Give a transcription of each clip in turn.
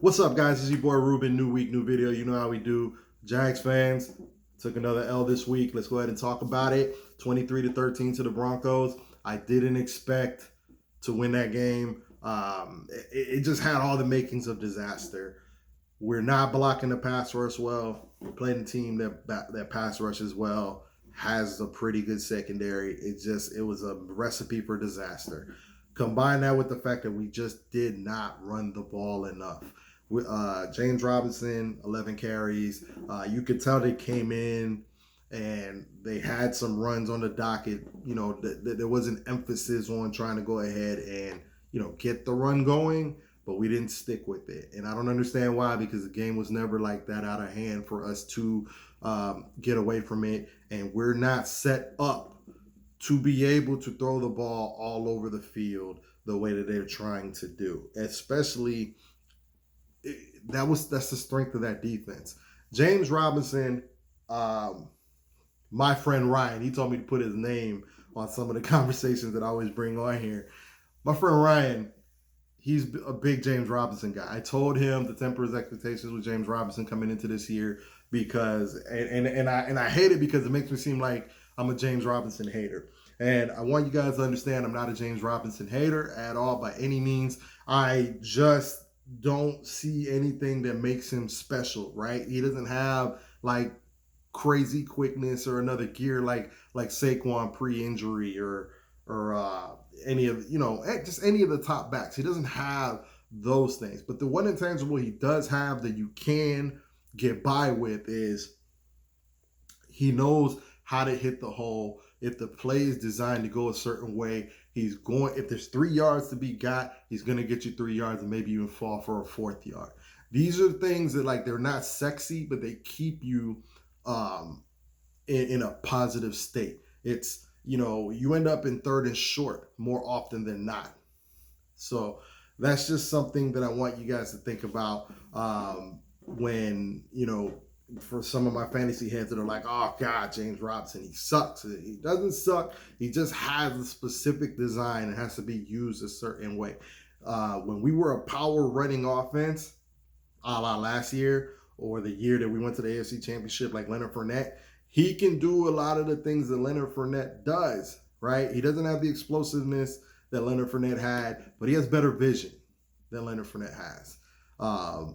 What's up, guys? It's your boy Ruben. New week, new video. You know how we do. Jags fans took another L this week. Let's go ahead and talk about it. 23-13 to the Broncos. I didn't expect to win that game. It just had all the makings of disaster. We're not blocking the pass rush well. We're playing a team that pass rushes well, has a pretty good secondary. It was a recipe for disaster. Combine that with the fact that we just did not run the ball enough. James Robinson, 11 carries. You could tell they came in and they had some runs on the docket. You know, there was an emphasis on trying to go ahead and, get the run going, but we didn't stick with it. And I don't understand why, because the game was never like that out of hand for us to get away from it. And we're not set up to be able to throw the ball all over the field the way that they're trying to do. Especially, that's the strength of that defense. James Robinson, my friend Ryan, he told me to put his name on some of the conversations that I always bring on here. My friend Ryan, he's a big James Robinson guy. I told him to temper his expectations with James Robinson coming into this year because, and I hate it because it makes me seem like I'm a James Robinson hater. And I want you guys to understand I'm not a James Robinson hater at all by any means. I just don't see anything that makes him special, right? He doesn't have like crazy quickness or another gear like Saquon pre-injury or any of just any of the top backs. He doesn't have those things. But the one intangible he does have that you can get by with is he knows how to hit the hole. If the play is designed to go a certain way, if there's 3 yards to be got, he's going to get you 3 yards and maybe even fall for a 4th yard. These are things that they're not sexy, but they keep you in a positive state. It's, you end up in 3rd and short more often than not. So that's just something that I want you guys to think about when, for some of my fantasy heads that are like, oh God, James Robinson, he sucks. He doesn't suck. He just has a specific design and has to be used a certain way. When we were a power running offense, a la last year or the year that we went to the AFC Championship, like Leonard Fournette, he can do a lot of the things that Leonard Fournette does, right? He doesn't have the explosiveness that Leonard Fournette had, but he has better vision than Leonard Fournette has.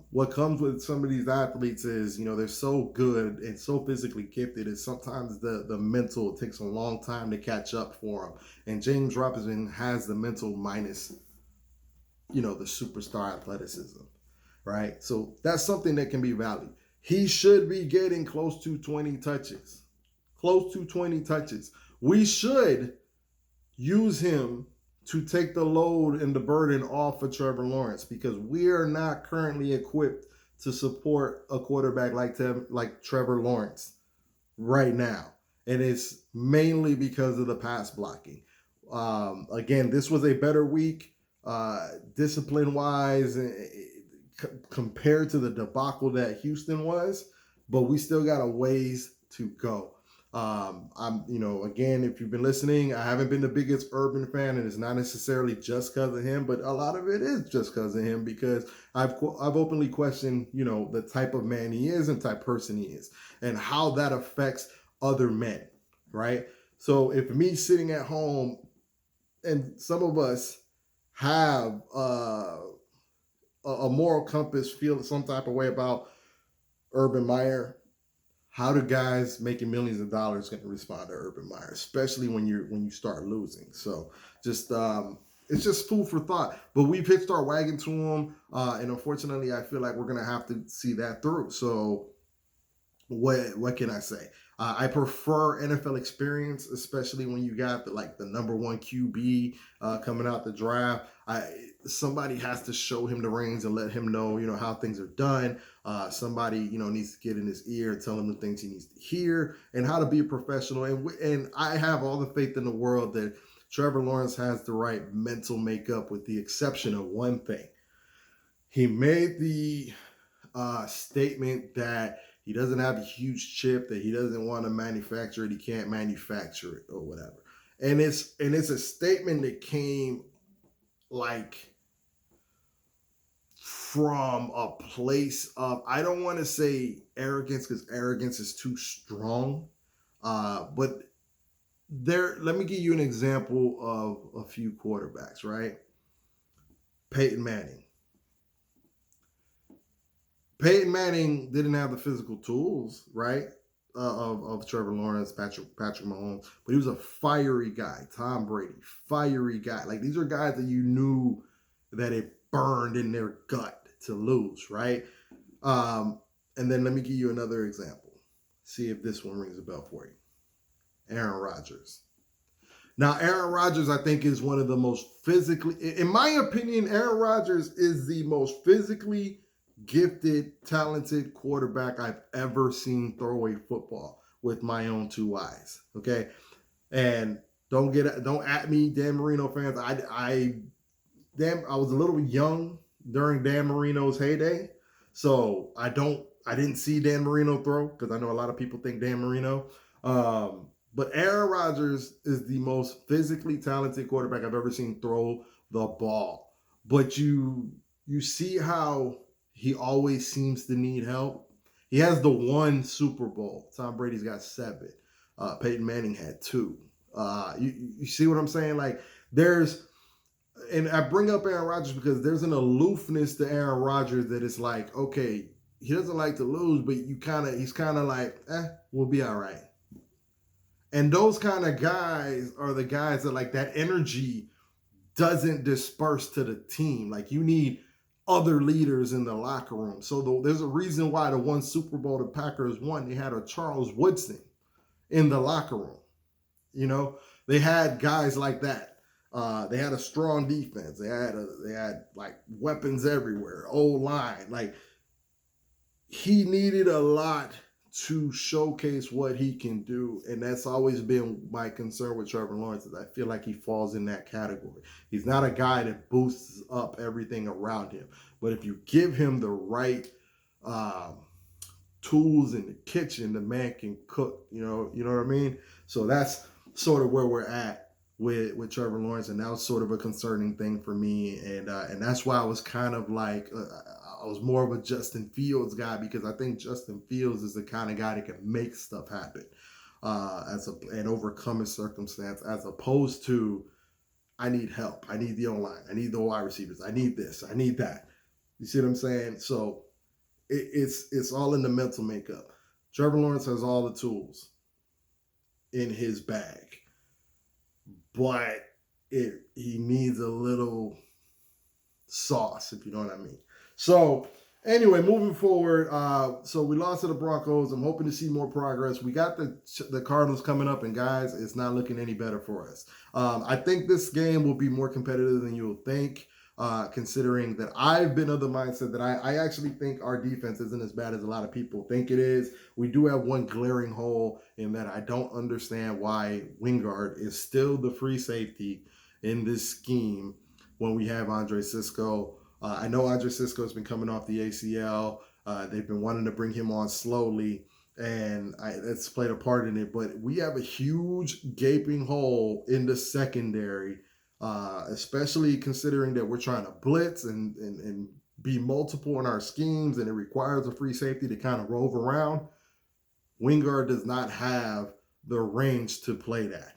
What comes with some of these athletes is, they're so good and so physically gifted, and sometimes the mental takes a long time to catch up for them. And James Robinson has the mental minus, the superstar athleticism, right? So that's something that can be valued. He should be getting close to 20 touches. Close to 20 touches. We should use him to take the load and the burden off of Trevor Lawrence, because we are not currently equipped to support a quarterback like Trevor Lawrence right now. And it's mainly because of the pass blocking. Again, this was a better week discipline-wise compared to the debacle that Houston was, but we still got a ways to go. Again, if you've been listening, I haven't been the biggest Urban fan, and it's not necessarily just because of him, but a lot of it is just because of him, because I've openly questioned, the type of man he is and type person he is, and how that affects other men, right? So if me sitting at home, and some of us have a moral compass, feel some type of way about Urban Meyer, how do guys making millions of dollars going to respond to Urban Meyer, especially when you start losing? So just it's just food for thought. But we've hitched our wagon to him, and unfortunately, I feel like we're going to have to see that through. So what can I say? I prefer NFL experience, especially when you got the number 1 QB coming out the draft. Somebody has to show him the reins and let him know, how things are done. Somebody, needs to get in his ear and tell him the things he needs to hear and how to be a professional. And I have all the faith in the world that Trevor Lawrence has the right mental makeup, with the exception of one thing. He made the statement that he doesn't have a huge chip, that he doesn't want to manufacture it, he can't manufacture it or whatever. And it's a statement that came like from a place of, I don't want to say arrogance because arrogance is too strong, but let me give you an example of a few quarterbacks, right? Peyton Manning. Peyton Manning didn't have the physical tools, right? Of Trevor Lawrence, Patrick Mahomes, but he was a fiery guy. Tom Brady, fiery guy. Like, these are guys that you knew that it burned in their gut to lose, right? And then let me give you another example. See if this one rings a bell for you. Aaron Rodgers. Now, Aaron Rodgers, I think, is one of the most physically, in my opinion, Aaron Rodgers is the most physically gifted, talented quarterback I've ever seen throw a football with my own two eyes. Okay, and don't at me, Dan Marino fans. I was a little young during Dan Marino's heyday, so I didn't see Dan Marino throw, because I know a lot of people think Dan Marino. But Aaron Rodgers is the most physically talented quarterback I've ever seen throw the ball. But you see how he always seems to need help. He has the one Super Bowl. Tom Brady's got 7. Peyton Manning had 2. You see what I'm saying? Like, and I bring up Aaron Rodgers because there's an aloofness to Aaron Rodgers that is like, okay, he doesn't like to lose, but he's kind of like, we'll be all right. And those kind of guys are the guys that, like, that energy doesn't disperse to the team. Like, you need other leaders in the locker room. So there's a reason why the one Super Bowl the Packers won, they had a Charles Woodson in the locker room. You know, they had guys like that. They had a strong defense. They had like weapons everywhere. O-line. Like, he needed a lot to showcase what he can do, and that's always been my concern with Trevor Lawrence. Is I feel like he falls in that category. He's not a guy that boosts up everything around him, but if you give him the right tools in the kitchen, the man can cook. You know what I mean? So that's sort of where we're at with Trevor Lawrence, and that was sort of a concerning thing for me, and that's why I was kind of like. I was more of a Justin Fields guy, because I think Justin Fields is the kind of guy that can make stuff happen and overcome a circumstance, as opposed to, I need help. I need the O-line. I need the wide receivers. I need this. I need that. You see what I'm saying? So it's all in the mental makeup. Trevor Lawrence has all the tools in his bag, but he needs a little sauce, if you know what I mean. So anyway, moving forward, so we lost to the Broncos. I'm hoping to see more progress. We got the Cardinals coming up, and guys, it's not looking any better for us. I think this game will be more competitive than you'll think, considering that I've been of the mindset that I actually think our defense isn't as bad as a lot of people think it is. We do have one glaring hole in that I don't understand why Wingard is still the free safety in this scheme when we have Andre Cisco. I know Andre Cisco has been coming off the ACL. They've been wanting to bring him on slowly, and that's played a part in it. But we have a huge gaping hole in the secondary, especially considering that we're trying to blitz and be multiple in our schemes, and it requires a free safety to kind of rove around. Wingard does not have the range to play that.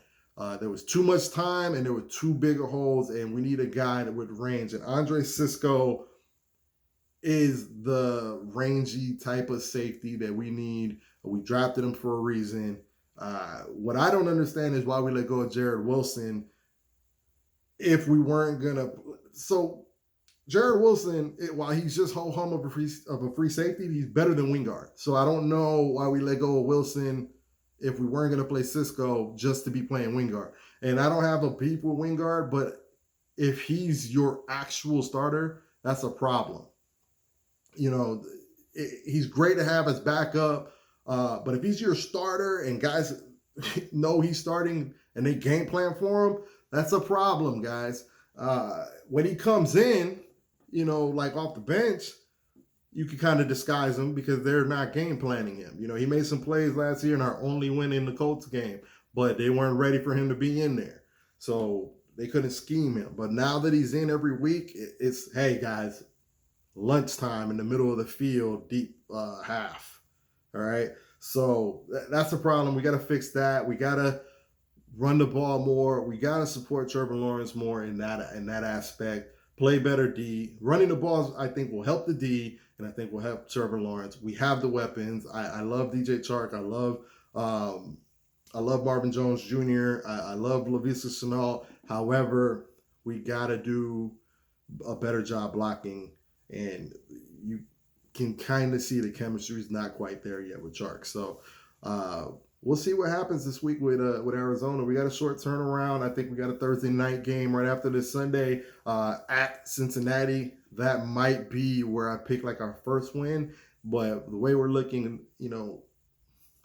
There was too much time, and there were too big of holes, and we need a guy with range. And Andre Cisco is the rangy type of safety that we need. We drafted him for a reason. What I don't understand is why we let go of Jared Wilson if we weren't going to. So Jared Wilson, while he's just ho-hum of a free safety, he's better than Wingard. So I don't know why we let go of Wilson if we weren't going to play Cisco just to be playing Wingard. And I don't have a beef with Wingard, but if he's your actual starter, that's a problem. You know, he's great to have as backup, but if he's your starter and guys know he's starting and they game plan for him, that's a problem, guys. When he comes in, you know, like off the bench, you can kind of disguise him because they're not game planning him. You know, he made some plays last year in our only win in the Colts game, but they weren't ready for him to be in there. So they couldn't scheme him. But now that he's in every week, it's, hey, guys, lunchtime in the middle of the field, deep half. All right. So that's the problem. We got to fix that. We got to run the ball more. We got to support Trevor Lawrence more in that aspect. Play better D. Running the balls, I think, will help the D, and I think will help Trevor Lawrence. We have the weapons. I love DJ Chark. I love Marvin Jones Jr. I love Laviska Shenault. However, we got to do a better job blocking, and you can kind of see the chemistry is not quite there yet with Chark. So we'll see what happens this week with Arizona. We got a short turnaround. I think we got a Thursday night game right after this Sunday at Cincinnati. That might be where I pick like our first win, but the way we're looking,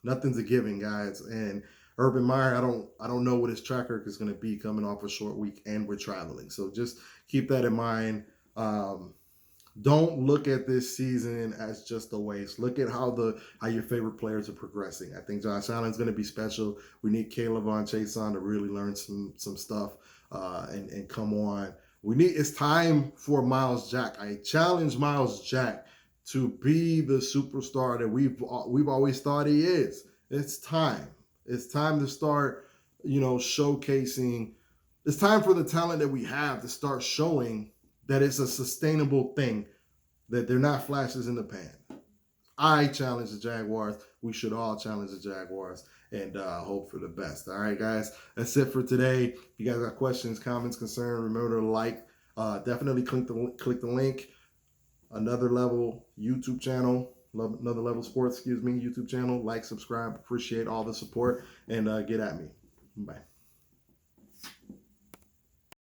nothing's a given, guys. And Urban Meyer, I don't know what his track record is going to be coming off a short week, and we're traveling. So just keep that in mind. Don't look at this season as just a waste. Look at how your favorite players are progressing. I think Josh Allen's going to be special. We need Caleb on Chase on to really learn some stuff and come on. It's time for Miles Jack. I challenge Miles Jack to be the superstar that we've always thought he is. It's time. It's time to start, showcasing. It's time for the talent that we have to start showing that it's a sustainable thing, that they're not flashes in the pan. I challenge the Jaguars. We should all challenge the Jaguars and hope for the best. All right, guys, that's it for today. If you guys got questions, comments, concerns, remember to like. Definitely click the link. Another Level YouTube channel. Another Level Sports, YouTube channel. Like, subscribe. Appreciate all the support, and get at me. Bye.